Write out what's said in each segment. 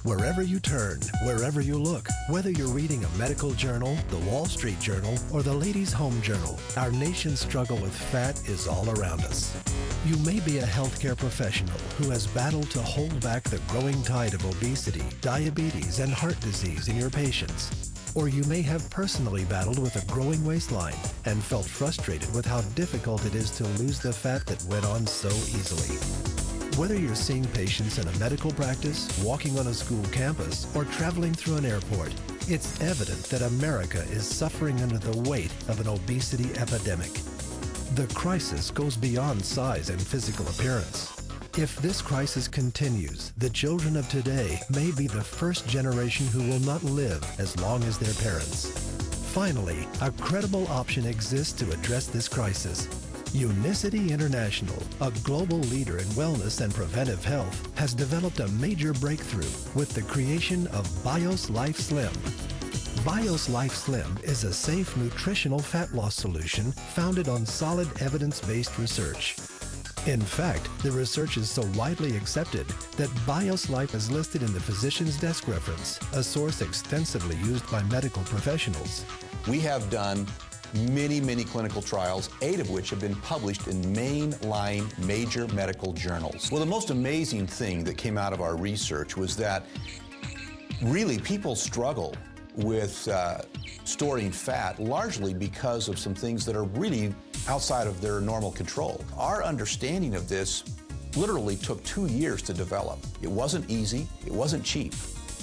Wherever you turn, wherever you look, whether you're reading a medical journal, the Wall Street Journal, or the Ladies' Home Journal, our nation's struggle with fat is all around us. You may be a healthcare professional who has battled to hold back the growing tide of obesity, diabetes, and heart disease in your patients. Or you may have personally battled with a growing waistline and felt frustrated with how difficult it is to lose the fat that went on so easily. Whether you're seeing patients in a medical practice, walking on a school campus, or traveling through an airport, it's evident that America is suffering under the weight of an obesity epidemic. The crisis goes beyond size and physical appearance. If this crisis continues, the children of today may be the first generation who will not live as long as their parents. Finally, a credible option exists to address this crisis. Unicity International, a global leader in wellness and preventive health, has developed a major breakthrough with the creation of BIOS Life Slim. BIOS Life Slim is a safe nutritional fat loss solution founded on solid evidence-based research. In fact, the research is so widely accepted that BIOS Life is listed in the Physician's Desk Reference, a source extensively used by medical professionals. We have done many clinical trials, 8 of which have been published in mainline major medical journals. Well, the most amazing thing that came out of our research was that really people struggle with storing fat largely because of some things that are really outside of their normal control. Our understanding of this literally took 2 years to develop. It wasn't easy, it wasn't cheap.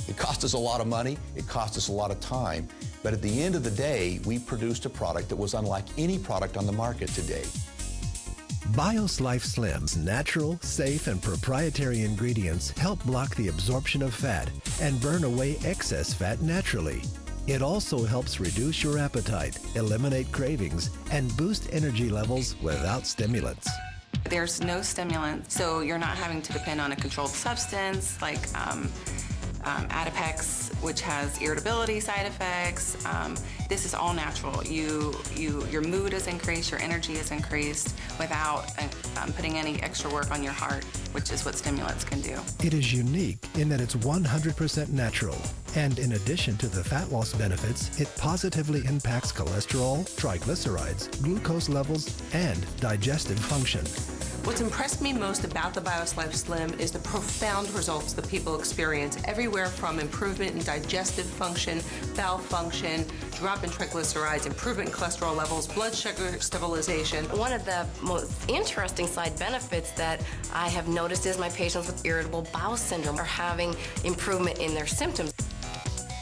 It cost us a lot of money, it cost us a lot of time, but at the end of the day, we produced a product that was unlike any product on the market today. BIOS Life Slim's natural, safe, and proprietary ingredients help block the absorption of fat and burn away excess fat naturally. It also helps reduce your appetite, eliminate cravings, and boost energy levels without stimulants. There's no stimulant, so you're not having to depend on a controlled substance like Adipex, which has irritability side effects. This is all natural. Your mood is increased, your energy is increased without putting any extra work on your heart, which is what stimulants can do. It is unique in that it's 100% natural. And in addition to the fat loss benefits, it positively impacts cholesterol, triglycerides, glucose levels, and digestive function. What's impressed me most about the BIOS Life Slim is the profound results that people experience, everywhere from improvement in digestive function, bowel function, drop in triglycerides, improvement in cholesterol levels, blood sugar stabilization. One of the most interesting side benefits that I have noticed is my patients with irritable bowel syndrome are having improvement in their symptoms.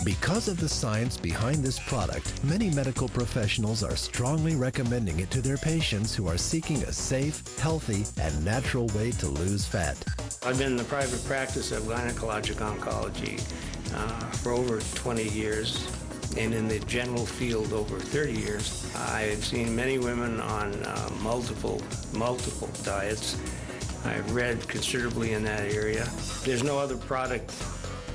Because of the science behind this product, many medical professionals are strongly recommending it to their patients who are seeking a safe, healthy, and natural way to lose fat. I've been in the private practice of gynecologic oncology for over 20 years, and in the general field over 30 years. I've seen many women on multiple diets. I've read considerably in that area. There's no other product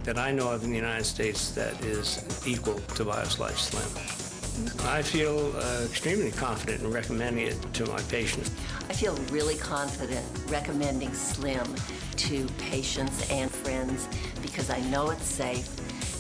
that I know of in the United States that is equal to BIOS Life Slim. I feel extremely confident in recommending it to my patients. I feel really confident recommending Slim to patients and friends because I know it's safe.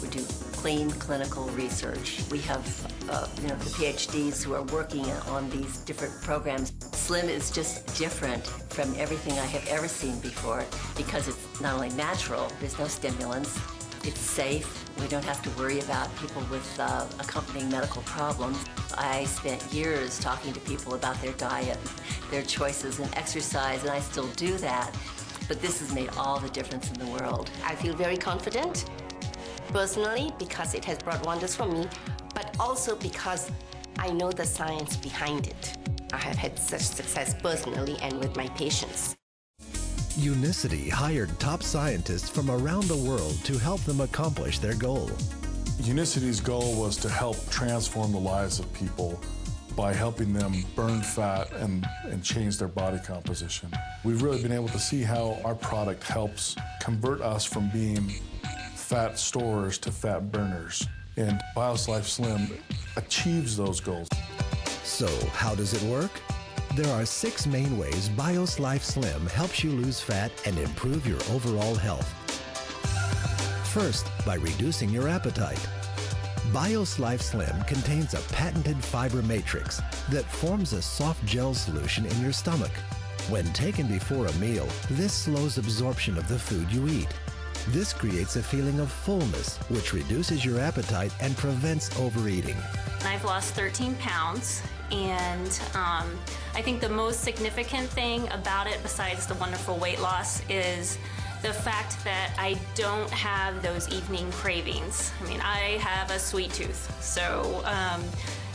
We do clean clinical research. We have the PhDs who are working on these different programs. Slim is just different from everything I have ever seen before because it's not only natural, there's no stimulants, it's safe, we don't have to worry about people with accompanying medical problems. I spent years talking to people about their diet, their choices in exercise, and I still do that, but this has made all the difference in the world. I feel very confident, personally, because it has brought wonders for me, but also because I know the science behind it. I have had such success personally and with my patients. Unicity hired top scientists from around the world to help them accomplish their goal. Unicity's goal was to help transform the lives of people by helping them burn fat and change their body composition. We've really been able to see how our product helps convert us from being fat storers to fat burners. And BIOS Life Slim achieves those goals. So, how does it work? There are 6 main ways BIOS Life Slim helps you lose fat and improve your overall health. First, by reducing your appetite. BioSlife Slim contains a patented fiber matrix that forms a soft gel solution in your stomach. When taken before a meal, this slows absorption of the food you eat. This creates a feeling of fullness, which reduces your appetite and prevents overeating. I've lost 13 pounds, and I think the most significant thing about it, besides the wonderful weight loss, is the fact that I don't have those evening cravings. I mean, I have a sweet tooth, so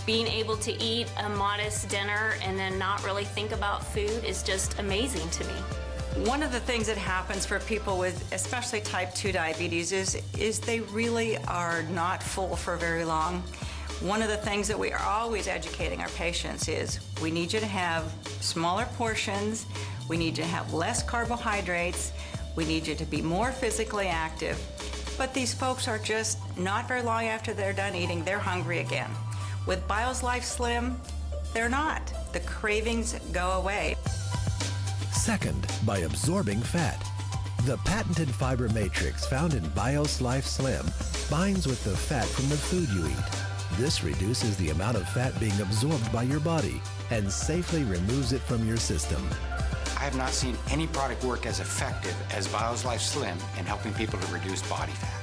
being able to eat a modest dinner and then not really think about food is just amazing to me. One of the things that happens for people with especially type 2 diabetes is they really are not full for very long. One of the things that we are always educating our patients is we need you to have smaller portions, we need you to have less carbohydrates, we need you to be more physically active. But these folks are just not very long after they're done eating, they're hungry again. With BioSlife Slim, they're not. The cravings go away. Second, by absorbing fat. The patented fiber matrix found in BioSlife Slim binds with the fat from the food you eat. This reduces the amount of fat being absorbed by your body and safely removes it from your system. I have not seen any product work as effective as BioSlife Slim in helping people to reduce body fat.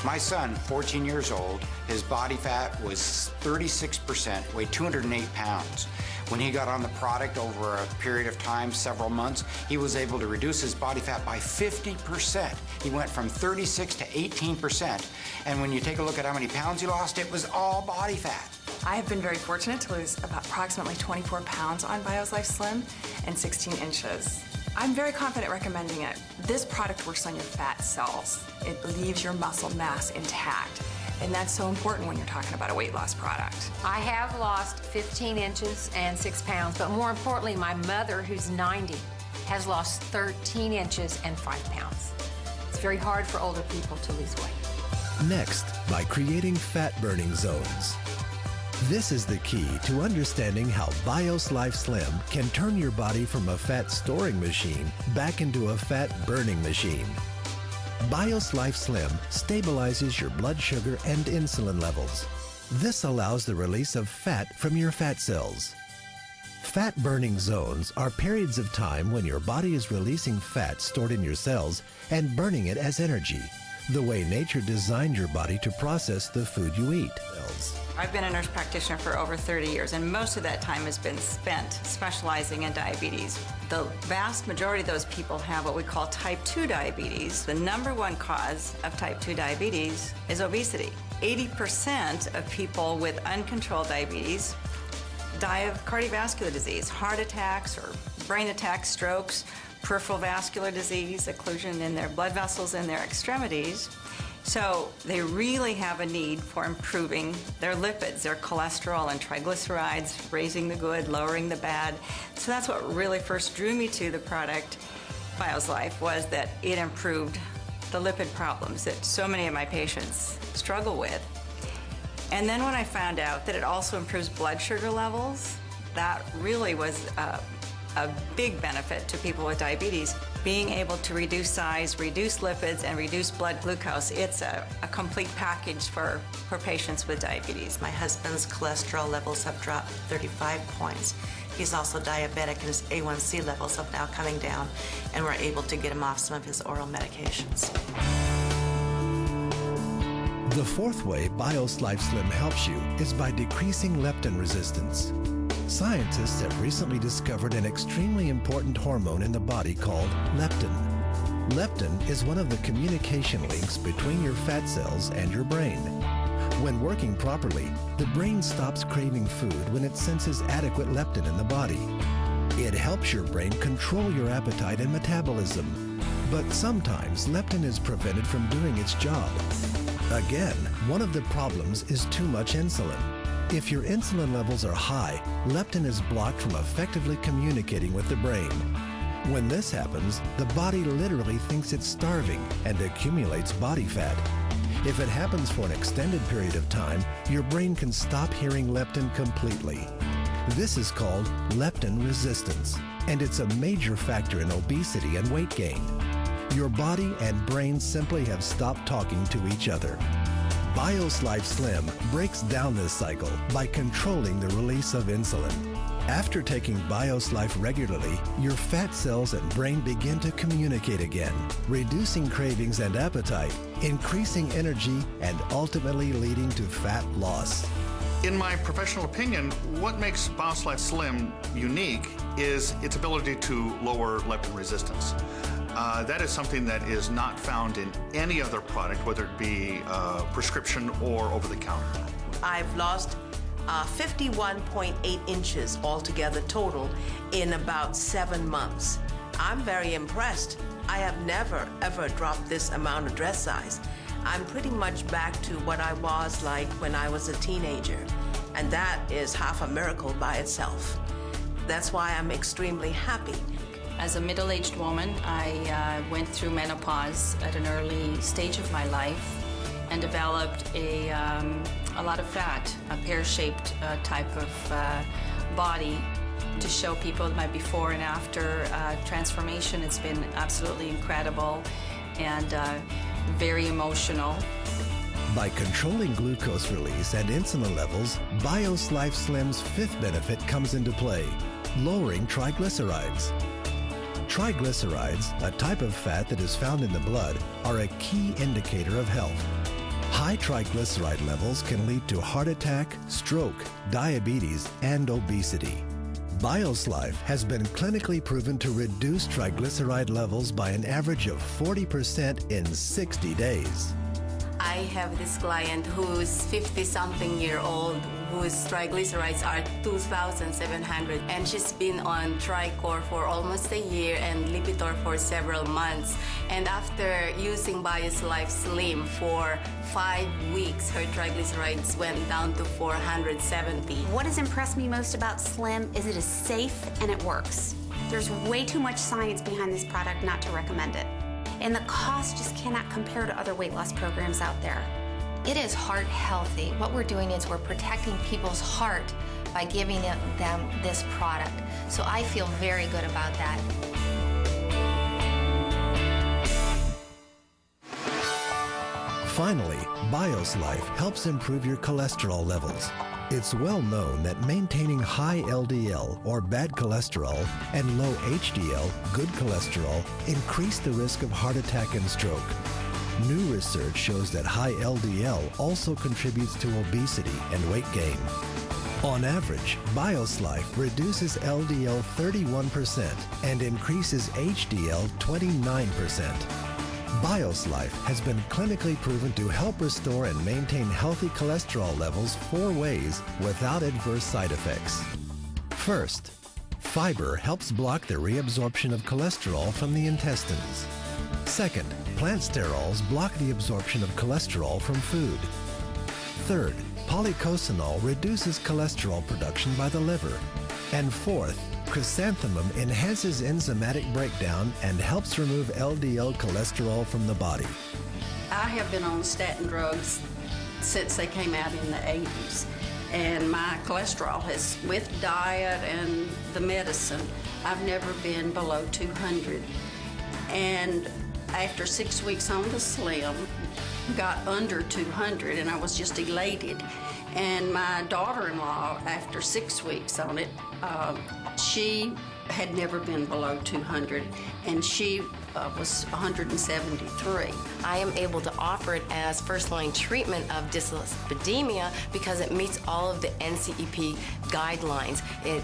My son, 14 years old, his body fat was 36%, weighed 208 pounds. When he got on the product over a period of time, several months, he was able to reduce his body fat by 50%. He went from 36 to 18%. And when you take a look at how many pounds he lost, it was all body fat. I have been very fortunate to lose approximately 24 pounds on BioSlife Slim and 16 inches. I'm very confident recommending it. This product works on your fat cells. It leaves your muscle mass intact. And that's so important when you're talking about a weight loss product. I have lost 15 inches and 6 pounds, but more importantly, my mother, who's 90, has lost 13 inches and 5 pounds. It's very hard for older people to lose weight. Next, by creating fat-burning zones. This is the key to understanding how BioSlife Slim can turn your body from a fat storing machine back into a fat burning machine. BioSlife Slim stabilizes your blood sugar and insulin levels. This allows the release of fat from your fat cells. Fat burning zones are periods of time when your body is releasing fat stored in your cells and burning it as energy, the way nature designed your body to process the food you eat. I've been a nurse practitioner for over 30 years, and most of that time has been spent specializing in diabetes. The vast majority of those people have what we call type 2 diabetes. The #1 cause of type 2 diabetes is obesity. 80% of people with uncontrolled diabetes die of cardiovascular disease, heart attacks or brain attacks, strokes, peripheral vascular disease, occlusion in their blood vessels in their extremities. So they really have a need for improving their lipids, their cholesterol and triglycerides, raising the good, lowering the bad. So that's what really first drew me to the product, BioSlife, was that it improved the lipid problems that so many of my patients struggle with. And then when I found out that it also improves blood sugar levels, that really was a big benefit to people with diabetes. Being able to reduce size, reduce lipids, and reduce blood glucose, it's a complete package for patients with diabetes. My husband's cholesterol levels have dropped 35 points. He's also diabetic, and his A1C levels have now coming down, and we're able to get him off some of his oral medications. The fourth way BioSlife Slim helps you is by decreasing leptin resistance. Scientists have recently discovered an extremely important hormone in the body called leptin. Leptin is one of the communication links between your fat cells and your brain. When working properly, the brain stops craving food when it senses adequate leptin in the body. It helps your brain control your appetite and metabolism. But sometimes leptin is prevented from doing its job. Again, one of the problems is too much insulin. If your insulin levels are high, leptin is blocked from effectively communicating with the brain. When this happens, the body literally thinks it's starving and accumulates body fat. If it happens for an extended period of time, your brain can stop hearing leptin completely. This is called leptin resistance, and it's a major factor in obesity and weight gain. your body and brain simply have stopped talking to each other. BioSlife Slim breaks down this cycle by controlling the release of insulin. After taking BioSlife regularly, your fat cells and brain begin to communicate again, reducing cravings and appetite, increasing energy, and ultimately leading to fat loss. In my professional opinion, what makes BioSlife Slim unique is its ability to lower leptin resistance. That is something that is not found in any other product, whether it be prescription or over-the-counter. I've lost 51.8 inches altogether total in about 7 months. I'm very impressed. I have never, ever dropped this amount of dress size. I'm pretty much back to what I was like when I was a teenager, and that is half a miracle by itself. That's why I'm extremely happy. As a middle-aged woman, I went through menopause at an early stage of my life and developed a lot of fat, a pear-shaped type of body. To show people my before and after transformation, it's been absolutely incredible and very emotional. By controlling glucose release and insulin levels, BioSlife Slim's fifth benefit comes into play, lowering triglycerides. Triglycerides, a type of fat that is found in the blood, are a key indicator of health. High triglyceride levels can lead to heart attack, stroke, diabetes, and obesity. BioSlife has been clinically proven to reduce triglyceride levels by an average of 40% in 60 days. I have this client who's 50-something year old whose triglycerides are 2,700, and she's been on Tricor for almost a year and Lipitor for several months. And after using BioSlife Slim for 5 weeks, her triglycerides went down to 470. What has impressed me most about Slim is it is safe and it works. There's way too much science behind this product not to recommend it. And the cost just cannot compare to other weight loss programs out there. It is heart healthy. What we're doing is we're protecting people's heart by giving them this product. So I feel very good about that. Finally, BioSlife helps improve your cholesterol levels. It's well known that maintaining high LDL, or bad cholesterol, and low HDL, good cholesterol, increase the risk of heart attack and stroke. New research shows that high LDL also contributes to obesity and weight gain. On average, BioSlife reduces LDL 31% and increases HDL 29%. BioSlife has been clinically proven to help restore and maintain healthy cholesterol levels 4 ways without adverse side effects. First, fiber helps block the reabsorption of cholesterol from the intestines. Second, plant sterols block the absorption of cholesterol from food. Third, polycosanol reduces cholesterol production by the liver. And fourth, chrysanthemum enhances enzymatic breakdown and helps remove LDL cholesterol from the body. I have been on statin drugs since they came out in the 80s. And my cholesterol has, with diet and the medicine, I've never been below 200. And after 6 weeks on the Slim, got under 200, and I was just elated. And my daughter-in-law, after 6 weeks on it, she had never been below 200, and she was 173. I am able to offer it as first-line treatment of dyslipidemia because it meets all of the NCEP guidelines. It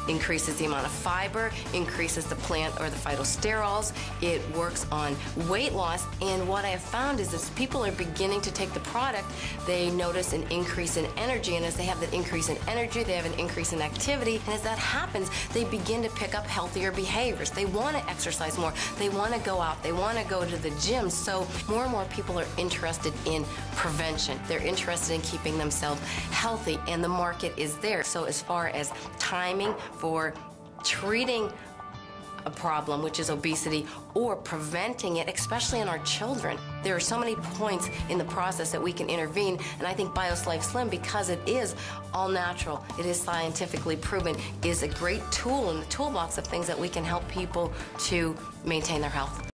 increases the amount of fiber, increases the plant or the phytosterols. It works on weight loss, and what I have found is as people are beginning to take the product, they notice an increase in energy, and as they have that increase in energy, they have an increase in activity, and as that happens, they begin to pick up healthier behaviors. They want to exercise more. They want to go out. They want to go to the gym. So more and more people are interested in prevention. They're interested in keeping themselves healthy, and the market is there. So as far as timing for treating a problem, which is obesity, or preventing it, especially in our children, there are so many points in the process that we can intervene, and I think BioSlife Slim, because it is all natural, it is scientifically proven, is a great tool in the toolbox of things that we can help people to maintain their health.